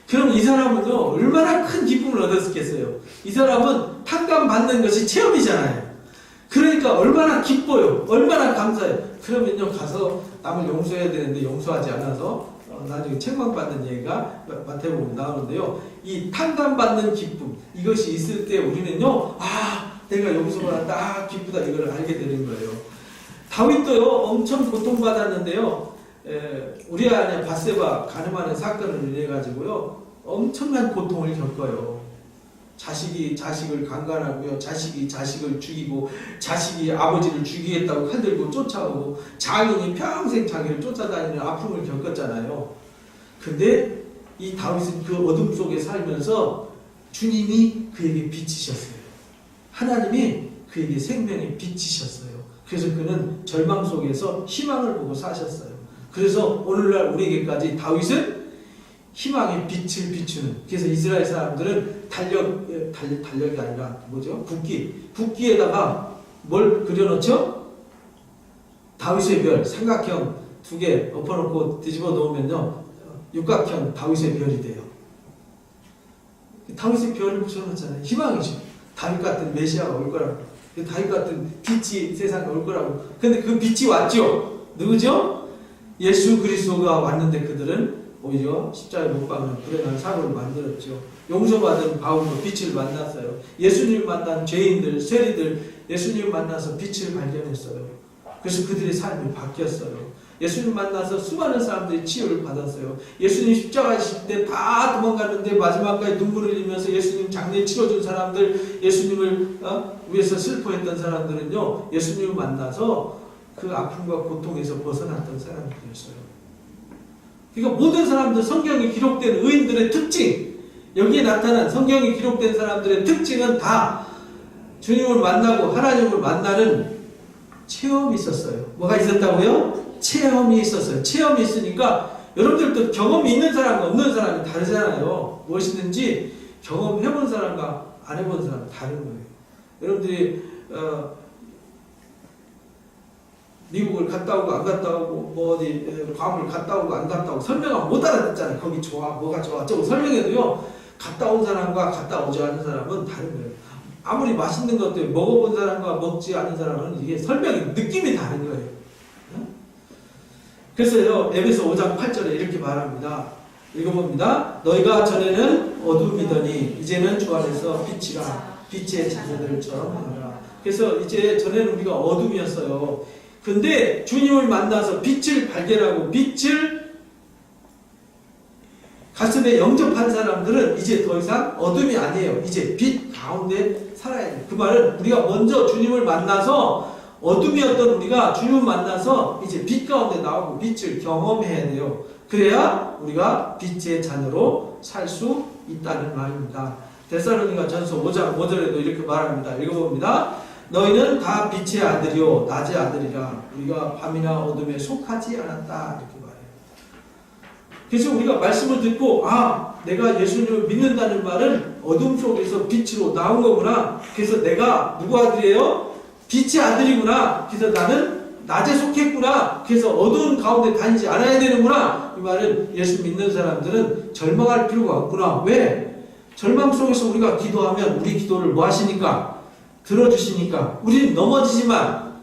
[SPEAKER 2] 그럼 이 사람은요, 얼마나 큰 기쁨을 얻었겠어요. 이 사람은 탕감받는 것이 체험이잖아요. 그러니까 얼마나 기뻐요. 얼마나 감사해요. 그러면요, 가서 남을 용서해야 되는데 용서하지 않아서 나중에 책망받는 얘기가 마태복음 나오는데요. 이 탕감받는 기쁨, 이것이 있을 때 우리는요, 아, 내가 용서받았다, 아, 기쁘다, 이걸 알게 되는 거예요. 다윗도요, 엄청 고통받았는데요, 우리 아내 밧세바 가늠하는 사건을 인해 가지고요, 엄청난 고통을 겪어요. 자식이 자식을 강간하고요, 자식이 자식을 죽이고, 자식이 아버지를 죽이겠다고 칼 들고 쫓아오고, 장인이 평생 자기를 쫓아다니는 아픔을 겪었잖아요. 근데 이 다윗은 그 어둠 속에 살면서 주님이 그에게 빛이셨어요. 하나님이 그에게 생명의 빛이셨어요. 그래서 그는 절망 속에서 희망을 보고 사셨어요. 그래서 오늘날 우리에게까지 다윗은 희망의 빛을 비추는, 그래서 이스라엘 사람들은 달력이 아니라 뭐죠? 국기에다가 뭘 그려놓죠? 다윗의 별, 삼각형 2개 엎어놓고 뒤집어 놓으면요, 육각형 다윗의 별이 돼요. 다윗의 별을 붙여놓잖아요. 희망이죠. 다윗 같은 메시아가 올 거라고, 다윗 같은 빛이 세상에 올 거라고. 근데 그 빛이 왔죠? 누구죠? 예수 그리스도가 왔는데 그들은 오히려 십자가에 못 박는 불행한 사고를 만들었죠. 용서받은 바울도 빛을 만났어요. 예수님 만난 죄인들, 세리들, 예수님 만나서 빛을 발견했어요. 그래서 그들의 삶이 바뀌었어요. 예수님 만나서 수많은 사람들이 치유를 받았어요. 예수님 십자가 지실 때 다 도망갔는데 마지막까지 눈물을 흘리면서 예수님 장례 치러준 사람들, 예수님을 위해서 슬퍼했던 사람들은요, 예수님을 만나서 그 아픔과 고통에서 벗어났던 사람들이었어요. 그러니까 모든 사람들, 성경에 기록된 의인들의 특징, 여기에 나타난 성경에 기록된 사람들의 특징은 다 주님을 만나고 하나님을 만나는 체험이 있었어요. 뭐가 있었다고요? 체험이 있었어요. 체험이 있으니까 여러분들도 경험이 있는 사람과 없는 사람이 다르잖아요. 무엇이든지 경험해본 사람과 안 해본 사람은 다른 거예요. 여러분들이 미국을 갔다 오고 안 갔다 오고 뭐 어디 괌을 갔다 오고 안 갔다 오고 설명하면 못 알아듣잖아요. 거기 좋아, 뭐가 좋아, 저거 설명해도요, 갔다 온 사람과 갔다 오지 않은 사람은 다른 거예요. 아무리 맛있는 것들 먹어본 사람과 먹지 않은 사람은 이게 설명이, 느낌이 다른 거예요. 그래서요, 에베소 5장 8절에 이렇게 말합니다. 읽어봅니다. 너희가 전에는 어둠이더니 이제는 주 안에서 빛이라, 빛의 자녀들처럼 하라. 그래서 이제 전에는 우리가 어둠이었어요. 근데 주님을 만나서 빛을 발견하고 빛을 가슴에 영접한 사람들은 이제 더 이상 어둠이 아니에요. 이제 빛 가운데 살아야 돼요. 그 말은 우리가 먼저 주님을 만나서 어둠이었던 우리가 주님을 만나서 이제 빛 가운데 나오고 빛을 경험해야 돼요. 그래야 우리가 빛의 자녀로 살 수 있다는 말입니다. 데살로니가 전서 5장 5절에도 이렇게 말합니다. 읽어봅니다. 너희는 다 빛의 아들이요 낮의 아들이라. 우리가 밤이나 어둠에 속하지 않았다. 이렇게 말해요. 그래서 우리가 말씀을 듣고 내가 예수님을 믿는다는 말은 어둠 속에서 빛으로 나온 거구나. 그래서 내가 누구 아들이에요? 빛의 아들이구나. 그래서 나는 낮에 속했구나. 그래서 어두운 가운데 다니지 않아야 되는구나. 이 말은 예수 믿는 사람들은 절망할 필요가 없구나. 왜? 절망 속에서 우리가 기도하면 우리 기도를 뭐 하시니까? 들어주시니까. 우리는 넘어지지만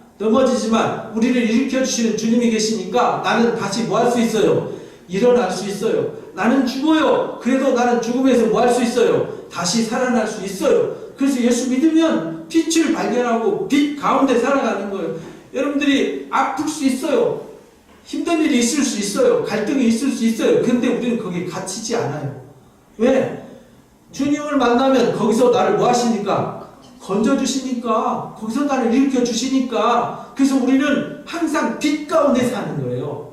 [SPEAKER 2] 우리를 일으켜주시는 주님이 계시니까 나는 다시 뭐 할 수 있어요? 일어날 수 있어요. 나는 죽어요. 그래도 나는 죽음에서 뭐 할 수 있어요? 다시 살아날 수 있어요. 그래서 예수 믿으면 빛을 발견하고 빛 가운데 살아가는 거예요. 여러분들이 아플 수 있어요. 힘든 일이 있을 수 있어요. 갈등이 있을 수 있어요. 근데 우리는 거기에 갇히지 않아요. 왜? 주님을 만나면 거기서 나를 뭐 하시니까? 건져주시니까. 거기서 나를 일으켜주시니까. 그래서 우리는 항상 빛 가운데 사는 거예요.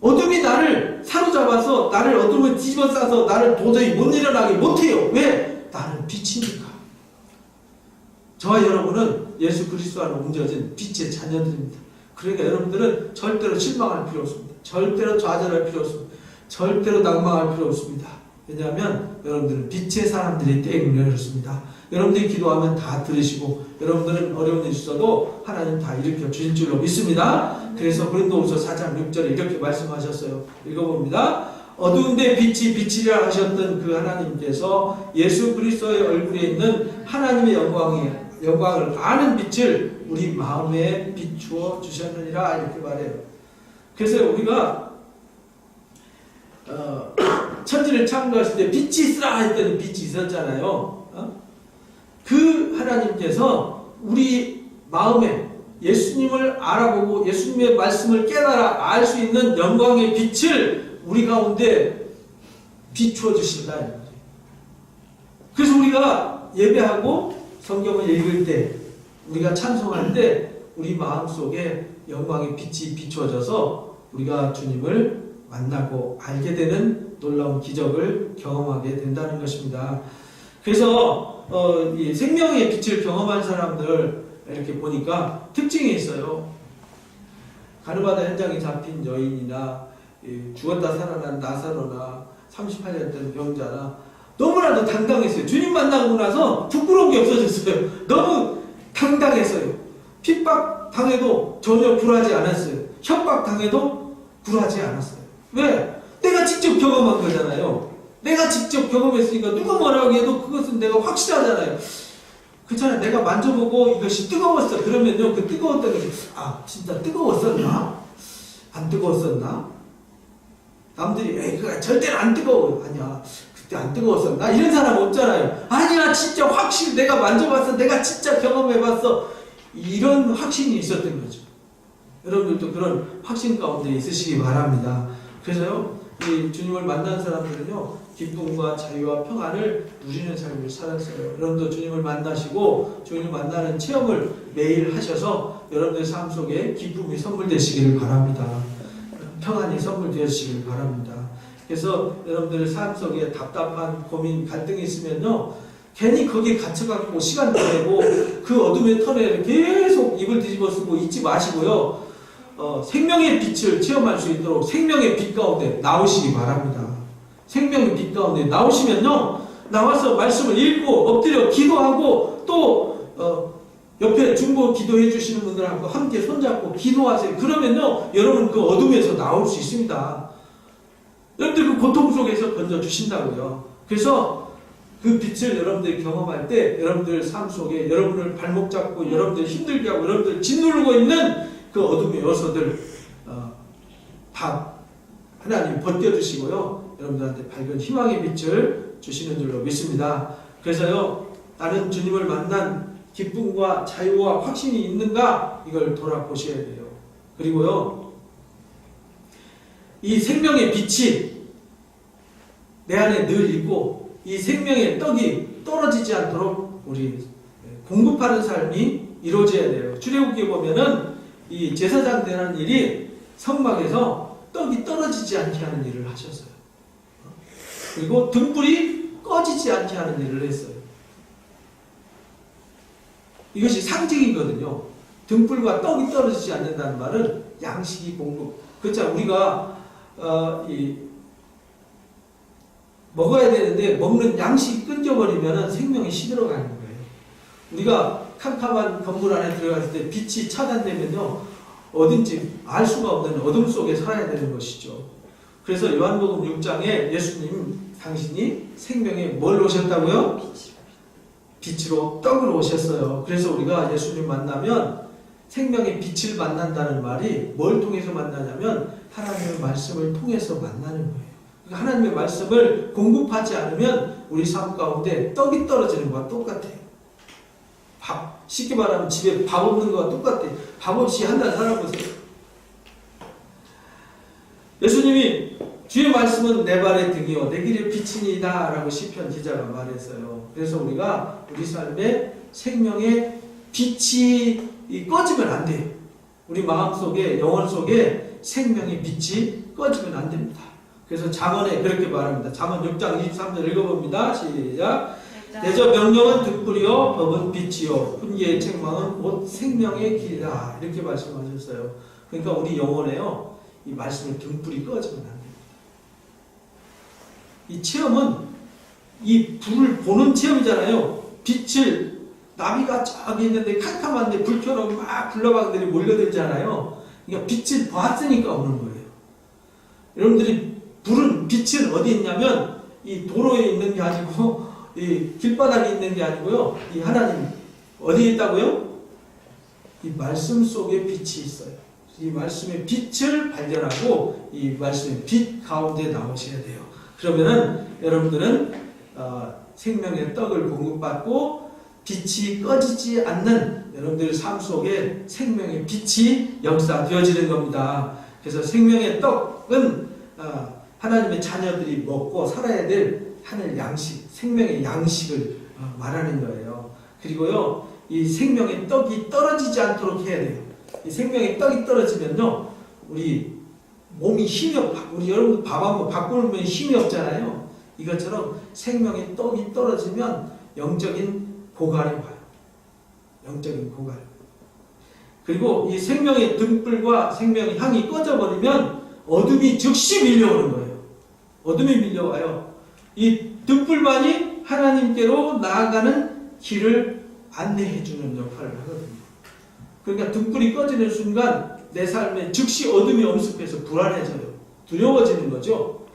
[SPEAKER 2] 어둠이 나를 사로잡아서 나를 어둠을 뒤집어 싸서 나를 도저히 못 일어나게 못해요. 왜? 나는 빛이니까. 저와 여러분은 예수 그리스도 안에 옮겨진 빛의 자녀들입니다. 그러니까 여러분들은 절대로 실망할 필요 없습니다. 절대로 좌절할 필요 없습니다. 절대로 낭망할 필요 없습니다. 왜냐하면 여러분들은 빛의 사람들이 때문에 그렇습니다. 여러분들이 기도하면 다 들으시고 여러분들은 어려운 일 있어도 하나님 다 일으켜 주실 줄로 믿습니다. 그래서 고린도후서 4장 6절에 이렇게 말씀하셨어요. 읽어봅니다. 어두운데 빛이 빛이라 하셨던 그 하나님께서 예수 그리스도의 얼굴에 있는 하나님의 영광을 아는 빛을 우리 마음에 비추어 주셨느니라. 이렇게 말해요. 그래서 우리가 천지를 창조하실 때 빛이 있으라 했더니 빛이 있었잖아요. 그 하나님께서 우리 마음에 예수님을 알아보고 예수님의 말씀을 깨달아 알 수 있는 영광의 빛을 우리 가운데 비추어 주신다. 그래서 우리가 예배하고 성경을 읽을 때, 우리가 찬송할 때 우리 마음속에 영광의 빛이 비추어져서 우리가 주님을 만나고 알게 되는 놀라운 기적을 경험하게 된다는 것입니다. 그래서 이 생명의 빛을 경험한 사람들 이렇게 보니까 특징이 있어요. 가르바다 현장에 잡힌 여인이나 죽었다 살아난 나사로나 38년 된 병자나 너무나도 당당했어요. 주님 만나고 나서 부끄러운 게 없어졌어요. 너무 당당했어요. 핍박 당해도 전혀 굴하지 않았어요. 협박 당해도 굴하지 않았어요. 왜? 내가 직접 경험한 거잖아요. 내가 직접 경험했으니까 누가 뭐라고 해도 그것은 내가 확실하잖아요. 그렇잖아요. 내가 만져보고 이것이 뜨거웠어. 그러면요, 그 뜨거웠던 것이 진짜 뜨거웠었나? 안 뜨거웠었나? 남들이 그거 절대로 안 뜨거워. 아니야, 그때 안 뜨거웠었나? 이런 사람 없잖아요. 아니야, 진짜 확실히 내가 만져봤어. 내가 진짜 경험해봤어. 이런 확신이 있었던 거죠. 여러분들도 그런 확신 가운데 있으시기 바랍니다. 그래서요, 이 주님을 만난 사람들은요, 기쁨과 자유와 평안을 누리는 삶을 살았어요. 여러분도 주님을 만나시고 주님을 만나는 체험을 매일 하셔서 여러분들 삶 속에 기쁨이 선물되시기를 바랍니다. 평안이 선물되시기를 바랍니다. 그래서 여러분들 삶 속에 답답한 고민, 갈등이 있으면요, 괜히 거기에 갇혀갖고 시간 보내고 그 어둠의 터널에 계속 입을 뒤집어 쓰고 있지 마시고요. 생명의 빛을 체험할 수 있도록 생명의 빛 가운데 나오시기 바랍니다. 생명의 빛 가운데 나오시면요, 나와서 말씀을 읽고 엎드려 기도하고 또 옆에 중보 기도해 주시는 분들하고 함께 손잡고 기도하세요. 그러면요, 여러분 그 어둠에서 나올 수 있습니다. 여러분들 그 고통 속에서 건져주신다고요. 그래서 그 빛을 여러분들이 경험할 때 여러분들 삶 속에 여러분을 발목 잡고 여러분들 힘들게 하고 여러분들 짓누르고 있는 그 어둠의 요소들 다 하나님 벗겨주시고요, 여러분들한테 밝은 희망의 빛을 주시는 줄로 믿습니다. 그래서요, 나는 주님을 만난 기쁨과 자유와 확신이 있는가, 이걸 돌아보셔야 돼요. 그리고요, 이 생명의 빛이 내 안에 늘 있고 이 생명의 떡이 떨어지지 않도록 우리 공급하는 삶이 이루어져야 돼요. 출애굽기에 보면은 이 제사장 되는 일이 성막에서 떡이 떨어지지 않게 하는 일을 하셨어요. 그리고 등불이 꺼지지 않게 하는 일을 했어요. 이것이 상징이거든요. 등불과 떡이 떨어지지 않는다는 말은 양식이 공급. 그렇죠. 우리가 먹어야 되는데 먹는 양식이 끊겨버리면 생명이 시들어가는 거예요. 우리가 캄캄한 건물 안에 들어갔을 때 빛이 차단되면요, 어딘지 알 수가 없는 어둠 속에 살아야 되는 것이죠. 그래서 요한복음 6장에 예수님 당신이 생명에 뭘 오셨다고요? 빛으로 떡을 오셨어요. 그래서 우리가 예수님 만나면 생명의 빛을 만난다는 말이 뭘 통해서 만나냐면 하나님의 말씀을 통해서 만나는 거예요. 하나님의 말씀을 공급하지 않으면 우리 삶 가운데 떡이 떨어지는 것과 똑같아요. 쉽게 말하면 집에 밥 없는 것과 똑같아요. 밥 없이 한 달 살아보세요. 예수님이 주의 말씀은 내 발의 등이요 내 길의 빛이니이다 라고 시편 기자가 말했어요. 그래서 우리가 우리 삶에 생명의 빛이 꺼지면 안 돼요. 우리 마음속에, 영혼 속에 생명의 빛이 꺼지면 안 됩니다. 그래서 잠언에 그렇게 말합니다. 잠언 6장 23절 읽어봅니다. 시작. 대저 명령은 등불이요 법은 빛이요 훈계의 책망은 곧 생명의 길이다. 이렇게 말씀하셨어요. 그러니까 우리 영혼에요, 이 말씀의 등불이 꺼지면 안 됩니다. 이 체험은 이 불을 보는 체험이잖아요. 빛을, 나비가 저기 있는데 캄캄한데 불 켜놓으면 막 불나방들이 몰려들잖아요. 그러니까 빛을 봤으니까 오는 거예요. 여러분들이 불은, 빛은 어디 있냐면 이 도로에 있는 게 아니고 이 길바닥에 있는 게 아니고요, 이 하나님 어디에 있다고요? 이 말씀 속에 빛이 있어요. 이 말씀의 빛을 발견하고 이 말씀의 빛 가운데 나오셔야 돼요. 그러면은 여러분들은 생명의 떡을 공급받고 빛이 꺼지지 않는 여러분들의 삶 속에 생명의 빛이 역사되어지는 겁니다. 그래서 생명의 떡은 하나님의 자녀들이 먹고 살아야 될 하늘 양식, 생명의 양식을 말하는 거예요. 그리고요, 이 생명의 떡이 떨어지지 않도록 해야 돼요. 이 생명의 떡이 떨어지면요, 우리 몸이 힘이 우리 여러분들 밥 한번 바꾸면 힘이 없잖아요. 이것처럼 생명의 떡이 떨어지면 영적인 고갈이 와요. 영적인 고갈. 그리고 이 생명의 등불과 생명의 향이 꺼져버리면 어둠이 즉시 밀려오는 거예요. 어둠이 밀려와요. 이 등불만이 하나님께로 나아가는 길을 안내해주는 역할을 하거든요. 그러니까 등불이 꺼지는 순간 내 삶에 즉시 어둠이 엄습해서 불안해져요. 두려워지는 거죠.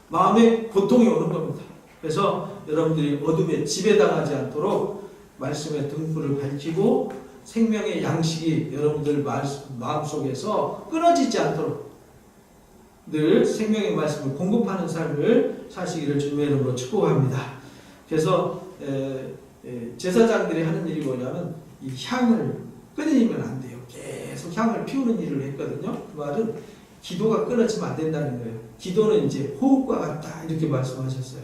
[SPEAKER 2] 마음에 고통이 오는 겁니다. 그래서 여러분들이 어둠에 지배당하지 않도록 말씀의 등불을 밝히고 생명의 양식이 여러분들 마음속에서 끊어지지 않도록 늘 생명의 말씀을 공급하는 삶을 사시기를 주님의 이름으로 축복합니다. 그래서 제사장들이 하는 일이 뭐냐면 이 향을 끊이면 안 돼요. 계속 향을 피우는 일을 했거든요. 그 말은 기도가 끊어지면 안 된다는 거예요. 기도는 이제 호흡과 같다 이렇게 말씀하셨어요.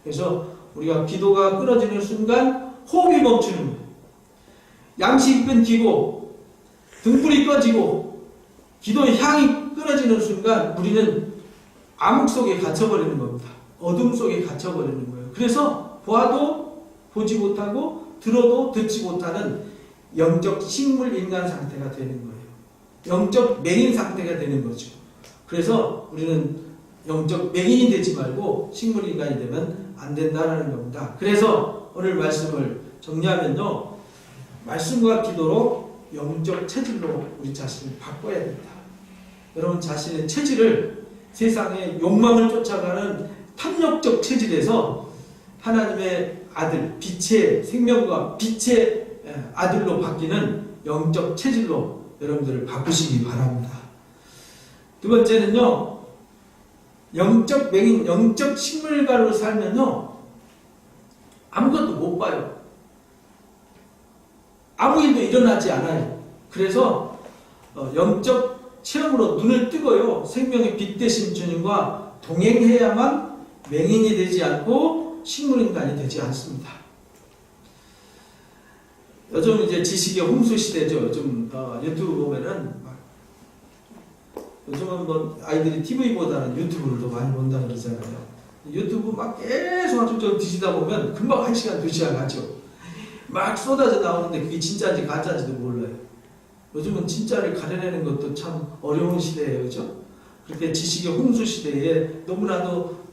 [SPEAKER 2] 그래서 우리가 기도가 끊어지는 순간 호흡이 멈추는 거예요. 양식이 끊기고 등불이 꺼지고 기도의 향이 끊어지는 순간 우리는 암흑 속에 갇혀버리는 겁니다. 어둠 속에 갇혀버리는 거예요. 그래서 보아도 보지 못하고 들어도 듣지 못하는 영적 식물 인간 상태가 되는 거예요. 영적 맹인 상태가 되는 거죠. 그래서 우리는 영적 맹인이 되지 말고 식물 인간이 되면 안 된다는 겁니다. 그래서 오늘 말씀을 정리하면요. 말씀과 기도로 영적 체질로 우리 자신을 바꿔야 된다. 여러분 자신의 체질을 세상의 욕망을 쫓아가는 탐욕적 체질에서 하나님의 아들, 빛의 생명과 빛의 아들로 바뀌는 영적 체질로 여러분들을 바꾸시기 바랍니다. 두 번째는요, 영적 맹인, 영적 식물가로 살면요, 아무것도 못 봐요. 아무 일도 일어나지 않아요. 그래서 영적 체험으로 눈을 뜨고요, 생명의 빛 되신 주님과 동행해야만 맹인이 되지 않고 식물인간이 되지 않습니다. 요즘 이제 지식의 홍수 시대죠. 요즘 유튜브 보면은 요즘은 뭐 아이들이 TV보다는 유튜브를 더 많이 본다 그러잖아요. 유튜브 막 계속 아주 좀 뒤지다 보면 금방 1시간, 2시간 가죠. 막 쏟아져 나오는데 그게 진짜인지 가짜인지도 몰라요. 요즘은 진짜를 가려내는 것도 참 어려운 시대예요. 그죠? 그렇게 지식의 홍수 시대에 너무나도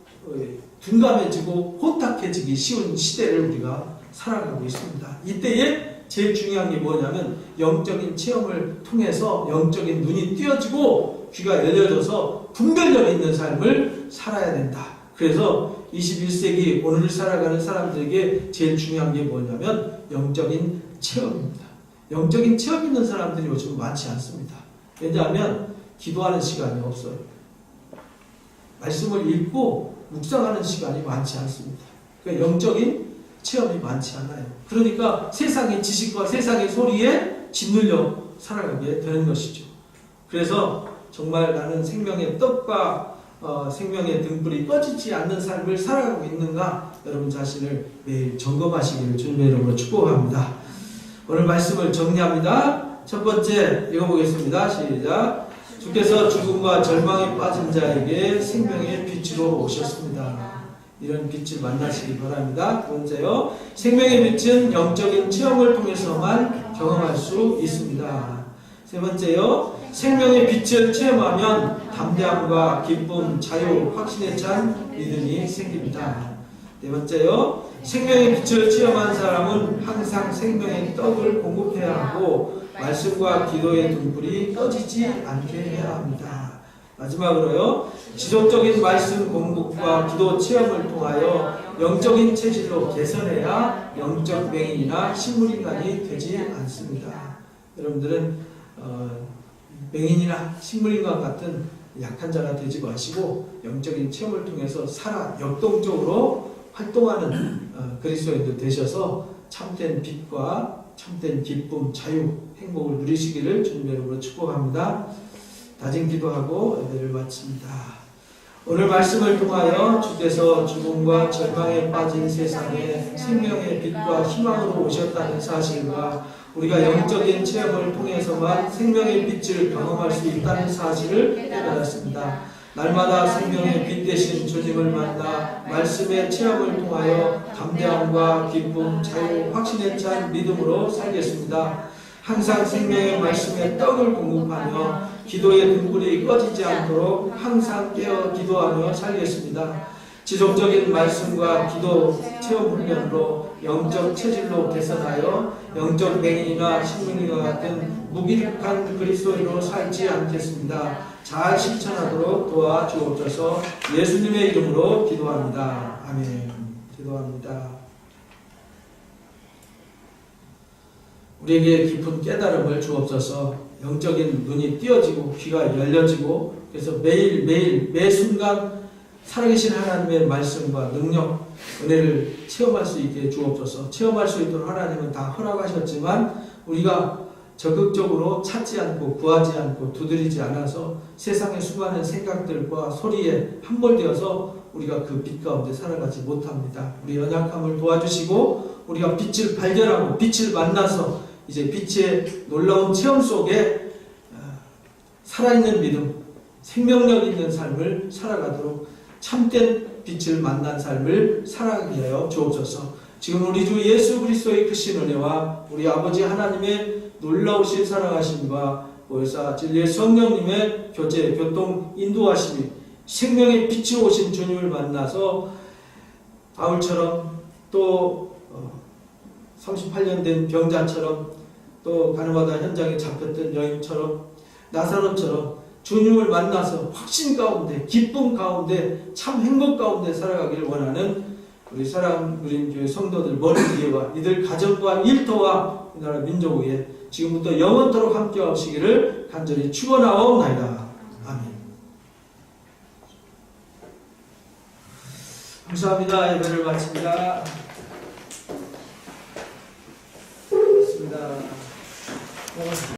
[SPEAKER 2] 둔감해지고 혼탁해지기 쉬운 시대를 우리가 살아가고 있습니다. 이때에 제일 중요한 게 뭐냐면 영적인 체험을 통해서 영적인 눈이 띄어지고 귀가 열려져서 분별력 있는 삶을 살아야 된다. 그래서 21세기 오늘을 살아가는 사람들에게 제일 중요한 게 뭐냐면 영적인 체험입니다. 영적인 체험 있는 사람들이 요즘 많지 않습니다. 왜냐하면 기도하는 시간이 없어요. 말씀을 읽고 묵상하는 시간이 많지 않습니다. 그러니까 영적인 체험이 많지 않아요. 그러니까 세상의 지식과 세상의 소리에 짓눌려 살아가게 되는 것이죠. 그래서 정말 나는 생명의 떡과 생명의 등불이 꺼지지 않는 삶을 살아가고 있는가 여러분 자신을 매일 점검하시기를 주님의 이름으로 축복합니다. 오늘 말씀을 정리합니다. 첫 번째 읽어보겠습니다. 시작. 주께서 죽음과 절망에 빠진 자에게 생명의 빛으로 오셨습니다. 이런 빛을 만나시기 바랍니다. 두 번째요. 생명의 빛은 영적인 체험을 통해서만 경험할 수 있습니다. 세 번째요. 생명의 빛을 체험하면 담대함과 기쁨, 자유, 확신에 찬 믿음이 생깁니다. 네 번째요. 생명의 빛을 체험한 사람은 항상 생명의 떡을 공급해야 하고 말씀과 기도의 등불이 꺼지지 않게 해야 합니다. 마지막으로요. 지속적인 말씀 공급과 기도 체험을 통하여 영적인 체질로 개선해야 영적 맹인이나 식물인간이 되지 않습니다. 여러분들은 맹인이나 식물인간 같은 약한 자가 되지 마시고 영적인 체험을 통해서 역동적으로 활동하는 그리스도인들 되셔서 참된 빛과 참된 기쁨, 자유, 행복을 누리시기를 주님의 이름으로 축복합니다. 다짐 기도하고 예배를 마칩니다. 오늘 말씀을 통하여 주께서 죽음과 절망에 빠진 세상에 생명의 빛과 희망으로 오셨다는 사실과 우리가 영적인 체험을 통해서만 생명의 빛을 경험할 수 있다는 사실을 깨달았습니다. 날마다 생명의 빛 되신 주님을 만나 말씀의 체험을 통하여 담대함과 기쁨, 자유, 확신에 찬 믿음으로 살겠습니다. 항상 생명의 말씀에 떡을 공급하며 기도의 등불이 꺼지지 않도록 항상 깨어 기도하며 살겠습니다. 지속적인 말씀과 기도 체험 훈련으로 영적 체질로 개선하여 영적 맹인이나 식물인과 같은 무기력한 그리스도인으로 살지 않겠습니다. 잘 실천하도록 도와주옵소서. 예수님의 이름으로 기도합니다. 아멘. 기도합니다. 우리에게 깊은 깨달음을 주옵소서. 영적인 눈이 띄어지고 귀가 열려지고 그래서 매일 매 순간 살아계신 하나님의 말씀과 능력, 은혜를 체험할 수 있게 주옵소서. 체험할 수 있도록 하나님은 다 허락하셨지만 우리가 적극적으로 찾지 않고 구하지 않고 두드리지 않아서 세상의 수많은 생각들과 소리에 함몰되어서 우리가 그 빛 가운데 살아가지 못합니다. 우리 연약함을 도와주시고 우리가 빛을 발견하고 빛을 만나서 이제 빛의 놀라운 체험 속에 살아있는 믿음, 생명력 있는 삶을 살아가도록 참된 빛을 만난 삶을 살아가게 하여 주옵소서. 지금 우리 주 예수 그리스도의 크신 은혜와 우리 아버지 하나님의 놀라우신 사랑하심과 보혜사 진리의 성령님의 교제, 교통, 인도하심이 생명의 빛이 오신 주님을 만나서 바울처럼 또 38년 된 병자처럼 또 가늠하다 현장에 잡혔던 여인처럼 나사로처럼 주님을 만나서 확신 가운데 기쁨 가운데 참 행복 가운데 살아가기를 원하는 우리 사랑누린 교회 성도들 머리 위에와 이들 가정과 일터와 우리나라 민족 위에 지금부터 영원토록 함께 하시기를 간절히 축원하옵나이다. 아멘. 감사합니다. 예배를 마칩니다. 고맙습니다.